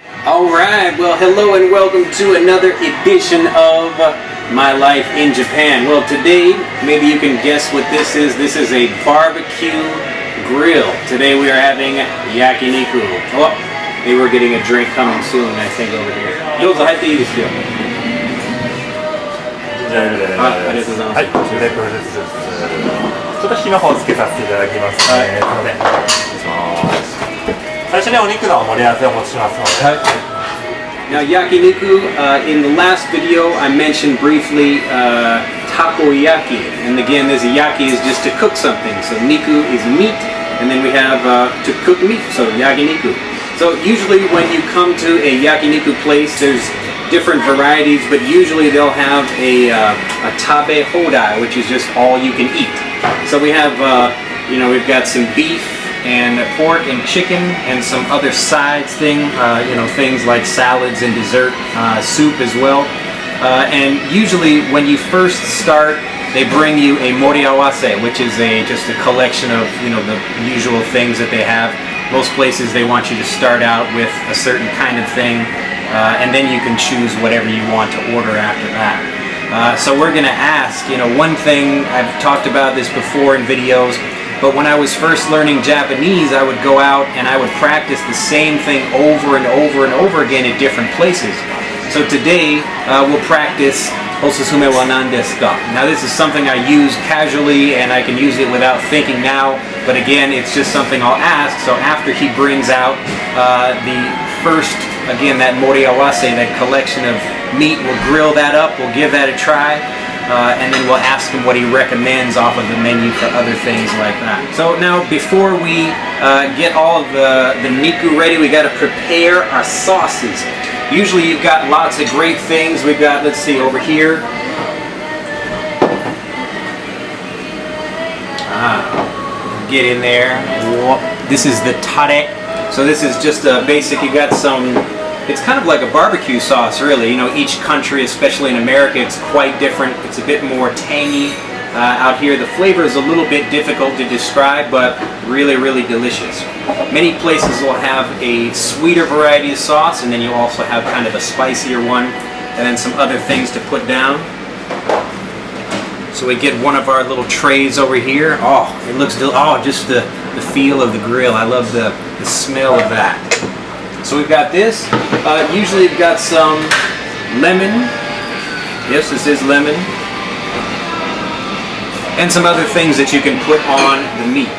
Alright, well hello and welcome to another edition of My Life in Japan. Well today, maybe you can guess what this is. This is a barbecue grill. Today we are having yakiniku. Oh, they were getting a drink coming soon, I think, over here. どうぞ入っていいですよ。ありがとうございます。はい、ちょっと火の方をつけさせていただきますね。最初にお肉の盛り合わせをお持ちしますので。Now yakiniku, in the last video I mentioned briefly takoyaki, and again this yaki is just to cook something, so niku is meat, and then we have to cook meat, so yakiniku. So usually when you come to a yakiniku place, there's different varieties, but usually they'll have a tabe hodai, which is just all you can eat. So we have, we've got some beef and pork and chicken and some other sides things like salads and dessert, soup as well. And usually when you first start, they bring you a moriawase, which is just a collection of the usual things that they have. Most places they want you to start out with a certain kind of thing, and then you can choose whatever you want to order after that. So we're going to ask, one thing, I've talked about this before in videos, but when I was first learning Japanese, I would go out and I would practice the same thing over and over and over again at different places. So today, we'll practice Osusume wa nan desu ka? Now this is something I use casually and I can use it without thinking now, but again, it's just something I'll ask. So after he brings out the first, again, that moriawase, that collection of meat, we'll grill that up, we'll give that a try. And then we'll ask him what he recommends off of the menu for other things like that. So now before we get all of the niku ready, we got to prepare our sauces. Usually you've got lots of great things. We've got, let's see, over here. Get in there. This is the tare. So this is just a basic, you got some, it's kind of like a barbecue sauce, really. Each country, especially in America, it's quite different. It's a bit more tangy. Out here, the flavor is a little bit difficult to describe, but really, really delicious. Many places will have a sweeter variety of sauce, and then you also have kind of a spicier one, and then some other things to put down. So we get one of our little trays over here. Oh, it looks just the feel of the grill. I love the smell of that. So we've got this. Usually we've got some lemon. Yes, this is lemon. And some other things that you can put on the meat.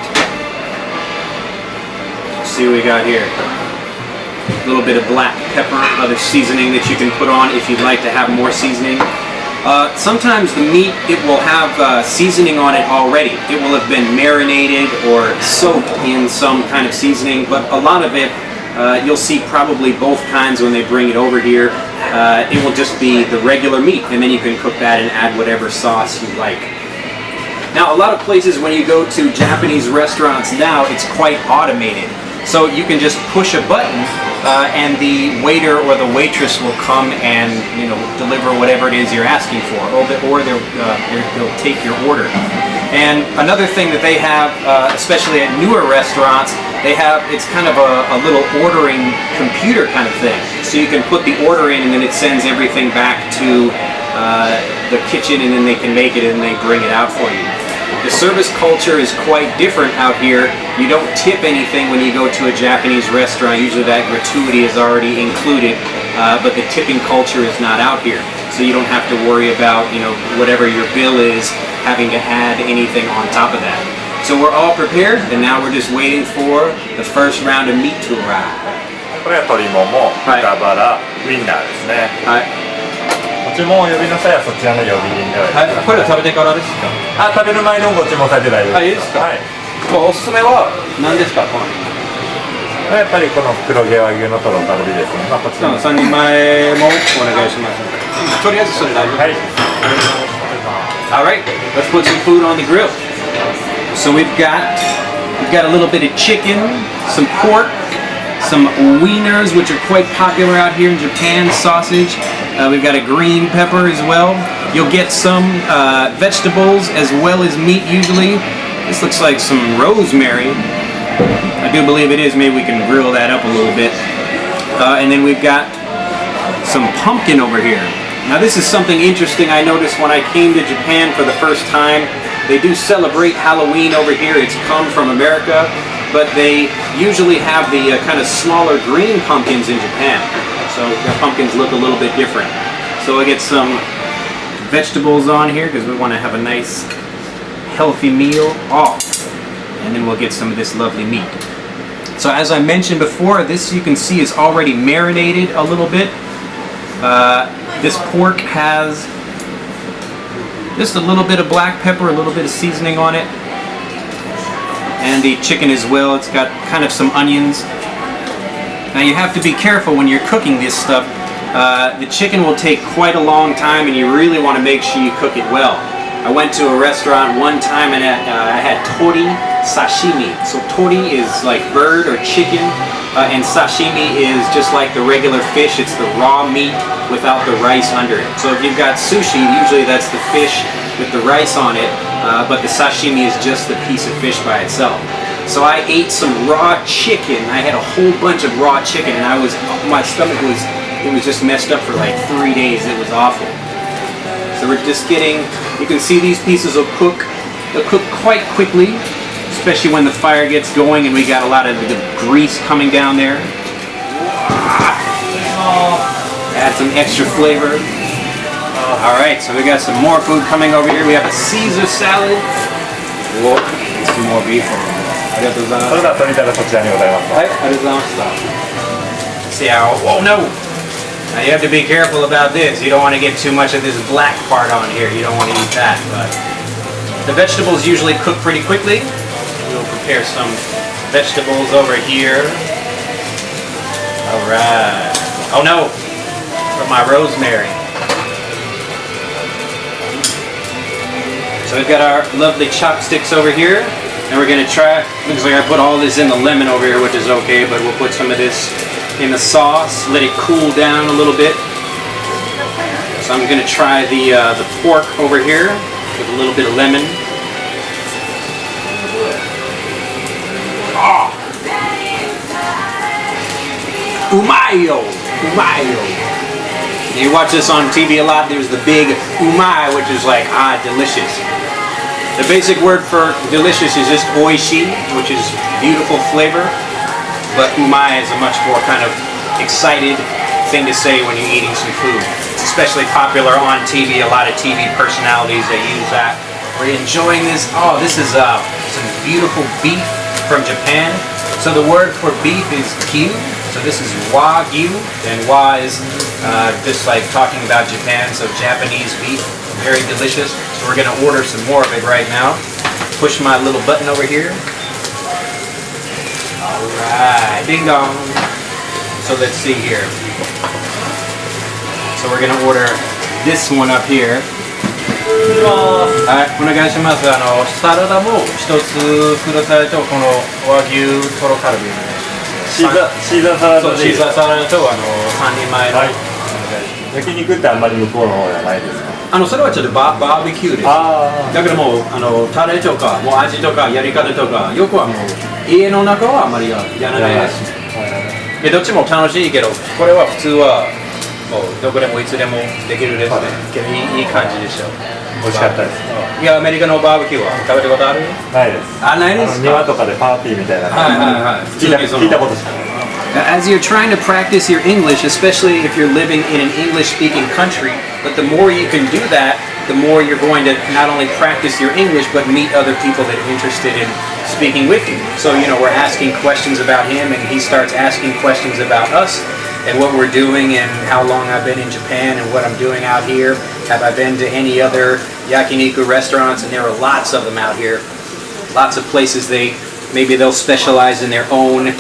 Let's see what we got here. A little bit of black pepper, other seasoning that you can put on if you'd like to have more seasoning. Sometimes the meat, it will have seasoning on it already. It will have been marinated or soaked in some kind of seasoning, but a lot of it, you'll see probably both kinds when they bring it over here. It will just be the regular meat, and then you can cook that and add whatever sauce you like. Now, a lot of places when you go to Japanese restaurants now, it's quite automated. So you can just push a button and the waiter or the waitress will come and deliver whatever it is you're asking for, or they'll take your order. And another thing that they have, especially at newer restaurants, it's kind of a little ordering computer kind of thing. So you can put the order in and then it sends everything back to the kitchen, and then they can make it and they bring it out for you. The service culture is quite different out here. You don't tip anything when you go to a Japanese restaurant. Usually that gratuity is already included, but the tipping culture is not out here. So you don't have to worry about, whatever your bill is, having to add anything on top of that. So we're all prepared, and now we're just waiting for the first round of meat to arrive. これは鶏もも、豚バラ、ウインナーですね。はい。ご注文を呼びの際はそちらの呼び鈴でお願いします。これは食べてからですか？食べる前のご注文されて大丈夫です。いいですか？はい。おすすめは何ですか？このやっぱりこの黒毛和牛のトロカルビですね。こちらの3人前もお願いします。とりあえずそれ大丈夫。はい。Alright, let's put some food on the grill. So we've got a little bit of chicken, some pork, some wieners, which are quite popular out here in Japan, sausage. We've got a green pepper as well. You'll get some vegetables as well as meat usually. This looks like some rosemary. I do believe it is. Maybe we can grill that up a little bit. And then we've got some pumpkin over here. Now this is something interesting I noticed when I came to Japan for the first time. They do celebrate Halloween over here. It's come from America, but they usually have the kind of smaller green pumpkins in Japan. So the pumpkins look a little bit different. So I get some vegetables on here because we want to have a nice healthy meal. Oh, and then we'll get some of this lovely meat. So as I mentioned before, this you can see is already marinated a little bit. This pork has just a little bit of black pepper, a little bit of seasoning on it. And the chicken as well, it's got kind of some onions. Now you have to be careful when you're cooking this stuff. The chicken will take quite a long time and you really want to make sure you cook it well. I went to a restaurant one time and I had tori sashimi. So tori is like bird or chicken, and sashimi is just like the regular fish. It's the raw meat without the rice under it. So if you've got sushi, usually that's the fish with the rice on it, but the sashimi is just the piece of fish by itself. So I ate some raw chicken. I had a whole bunch of raw chicken and my stomach was just messed up for like 3 days. It was awful. So we're just getting, you can see these pieces will cook. They'll cook quite quickly, especially when the fire gets going and we got a lot of the grease coming down there. Add some extra flavor. All right, so we got some more food coming over here. We have a Caesar salad. Whoa, and some more beef. それでは取りたらそちらにございます。はい、ありがとうございました。See how? Oh no! Now you have to be careful about this. You don't want to get too much of this black part on here. You don't want to eat that. But the vegetables usually cook pretty quickly. We'll prepare some vegetables over here. All right. Oh no! For my rosemary. So we've got our lovely chopsticks over here. And we're gonna try, looks like I put all this in the lemon over here, which is okay, but we'll put some of this in the sauce, let it cool down a little bit. So I'm gonna try the pork over here with a little bit of lemon. Oh. Umayo! Umayo! You watch this on TV a lot, there's the big umai, which is like, delicious. The basic word for delicious is just oishi, which is beautiful flavor, but umai is a much more kind of excited thing to say when you're eating some food. It's especially popular on TV, a lot of TV personalities, they use that. We're enjoying this. Oh, this is some beautiful beef from Japan. So the word for beef is gyu, so this is wagyu, and wa is just like talking about Japan, so Japanese beef. Very delicious. So we're gonna order some more of it right now. Push my little button over here. All right, ding dong. So let's see here. So we're gonna order this one up here. はい、お願いします。サラダも一つくださいと、この和牛トロカルビお願いします。シーザーサラダでいいですか？シーザーサラダと3人前の。はい。焼肉ってあんまり向こうの方じゃないですか？それはちょっとバーベキューです。だけどもタレとかもう味とかやり方とかよくはもう家の中はあまりやらないです。どっちも楽しいけど、これは普通はもうどこでもいつでもできるですね。いい感じでしょ。美味しかったです。いや、アメリカのバーベキューは食べたことある？ないです。ないですか？庭とかでパーティーみたいな。聞いたことしかない。As you're trying to practice your English, especially if you're living in an English-speaking country, but the more you can do that, the more you're going to not only practice your English, but meet other people that are interested in speaking with you. So, we're asking questions about him, and he starts asking questions about us, and what we're doing, and how long I've been in Japan, and what I'm doing out here. Have I been to any other yakiniku restaurants? And there are lots of them out here. Lots of places maybe they'll specialize in their own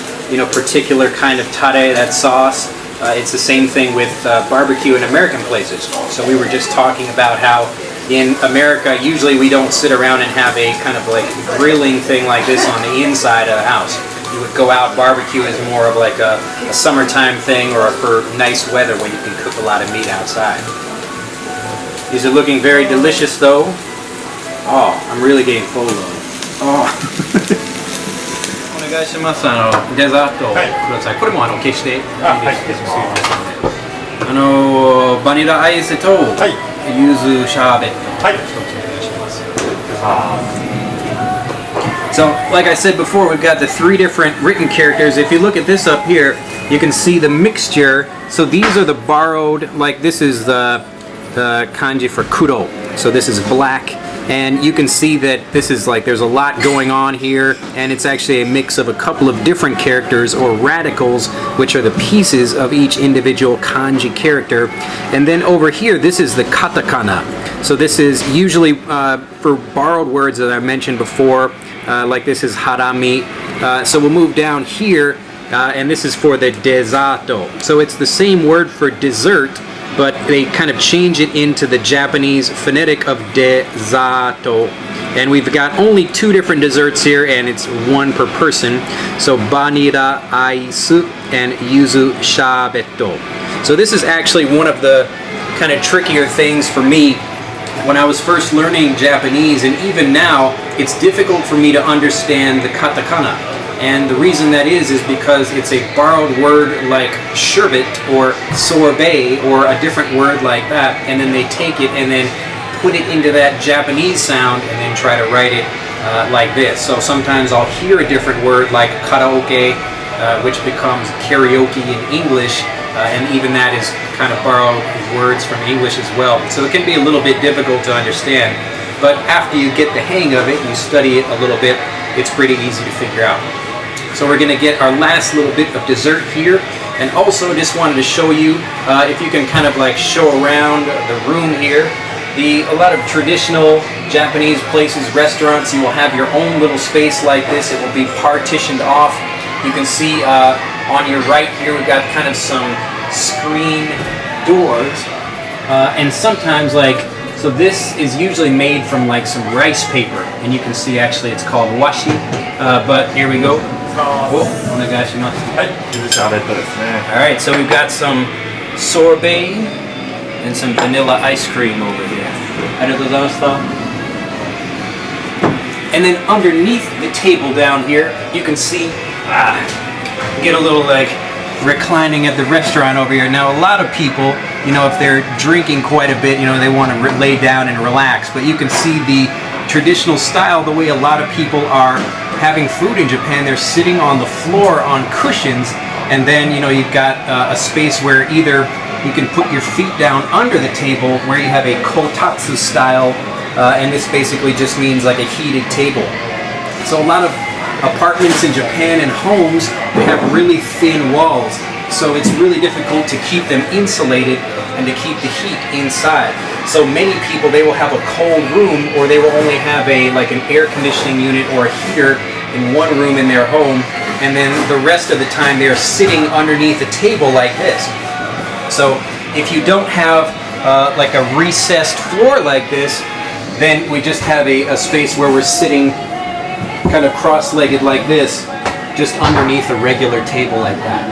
particular kind of tare, that sauce. It's the same thing with barbecue in American places. So we were just talking about how in America, usually we don't sit around and have a kind of like grilling thing like this on the inside of the house. You would go out, barbecue is more of like a summertime thing or for nice weather when you can cook a lot of meat outside. These are looking very delicious though. Oh, I'm really getting full though. Oh. お願願いします。デザートください。これも消していいですか？はい、消します。バニラアイスと柚子シャーベット。はい。So, like I said before, we've got the 3 different written characters. If you look at this up here, you can see the mixture. So these are the borrowed, like this is the kanji for kuro. So this is black. And you can see that this is like, there's a lot going on here, and it's actually a mix of a couple of different characters or radicals, which are the pieces of each individual kanji character. And then over here, this is the katakana. So this is usually for borrowed words that I mentioned before, like this is harami. So we'll move down here, and this is for the desato. So it's the same word for dessert, but they kind of change it into the Japanese phonetic of desato. And we've got only 2 different desserts here, and it's 1 per person. So vanilla ice and yuzu shabeto. So this is actually one of the kind of trickier things for me. When I was first learning Japanese, and even now, it's difficult for me to understand the katakana. And the reason that is because it's a borrowed word like sherbet or sorbet or a different word like that, and then they take it and then put it into that Japanese sound and then try to write it like this. So sometimes I'll hear a different word like karaoke, which becomes karaoke in English, and even that is kind of borrowed words from English as well. So it can be a little bit difficult to understand, but after you get the hang of it, you study it a little bit, it's pretty easy to figure out. So we're going to get our last little bit of dessert here, and also just wanted to show you, if you can kind of like show around the room here, a lot of traditional Japanese places, restaurants, you will have your own little space like this. It will be partitioned off. You can see on your right here we've got kind of some screen doors, and sometimes like, so this is usually made from like some rice paper, and you can see actually it's called washi, but here we go. Alright, so we've got some sorbet and some vanilla ice cream over here. And then underneath the table down here, you can see, get a little like reclining at the restaurant over here. Now a lot of people, you know, if they're drinking quite a bit, you know, they want to lay down and relax, but you can see the traditional style, the way a lot of people are having food in Japan. They're sitting on the floor on cushions, and then, you know, you've got a space where either you can put your feet down under the table, where you have a kotatsu style, and this basically just means like a heated table. So a lot of apartments in Japan and homes, they have really thin walls, so it's really difficult to keep them insulated and to keep the heat inside. So many people, they will have a cold room, or they will only have like an air conditioning unit or a heater in one room in their home, and then the rest of the time they're sitting underneath a table like this. So if you don't have like a recessed floor like this, then we just have a space where we're sitting kind of cross-legged like this, just underneath a regular table like that.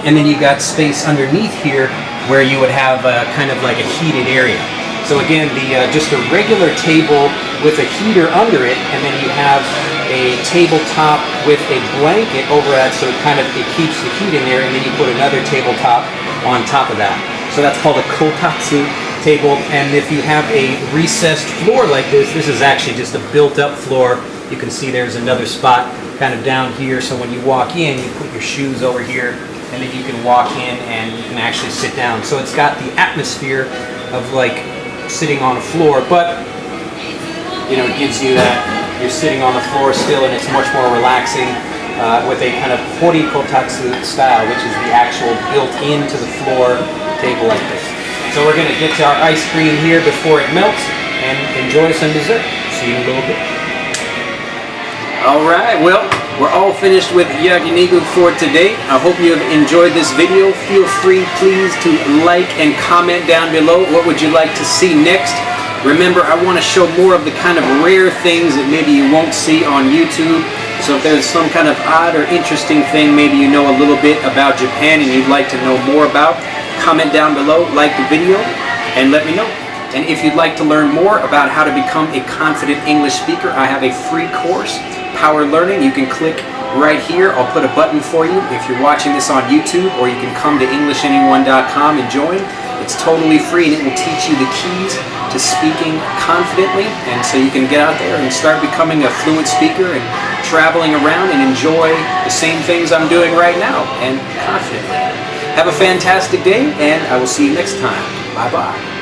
And then you got space underneath here where you would have kind of like a heated area. So again, just a regular table with a heater under it, and then you have a tabletop with a blanket over that, so it keeps the heat in there, and then you put another tabletop on top of that. So that's called a kotatsu table. And if you have a recessed floor like this, this is actually just a built-up floor. You can see there's another spot kind of down here, so when you walk in, you put your shoes over here, and then you can walk in and you can actually sit down. So it's got the atmosphere of like sitting on a floor, but you know, it gives you that you're sitting on the floor still, and it's much more relaxing with a kind of horikotatsu style, which is the actual built into the floor table like this. So we're going to get to our ice cream here before it melts and enjoy some dessert. See you in a little bit. Alright, well, we're all finished with yakiniku for today. I hope you have enjoyed this video. Feel free, please, to like and comment down below. What would you like to see next? Remember, I want to show more of the kind of rare things that maybe you won't see on YouTube. So if there's some kind of odd or interesting thing, maybe you know a little bit about Japan and you'd like to know more about, comment down below, like the video, and let me know. And if you'd like to learn more about how to become a confident English speaker, I have a free course, Power Learning. You can click right here. I'll put a button for you if you're watching this on YouTube, or you can come to EnglishAnyone.com and join. It's totally free, and it will teach you the keys to speaking confidently, and so you can get out there and start becoming a fluent speaker and traveling around and enjoy the same things I'm doing right now, and confidently. Have a fantastic day, and I will see you next time. Bye-bye.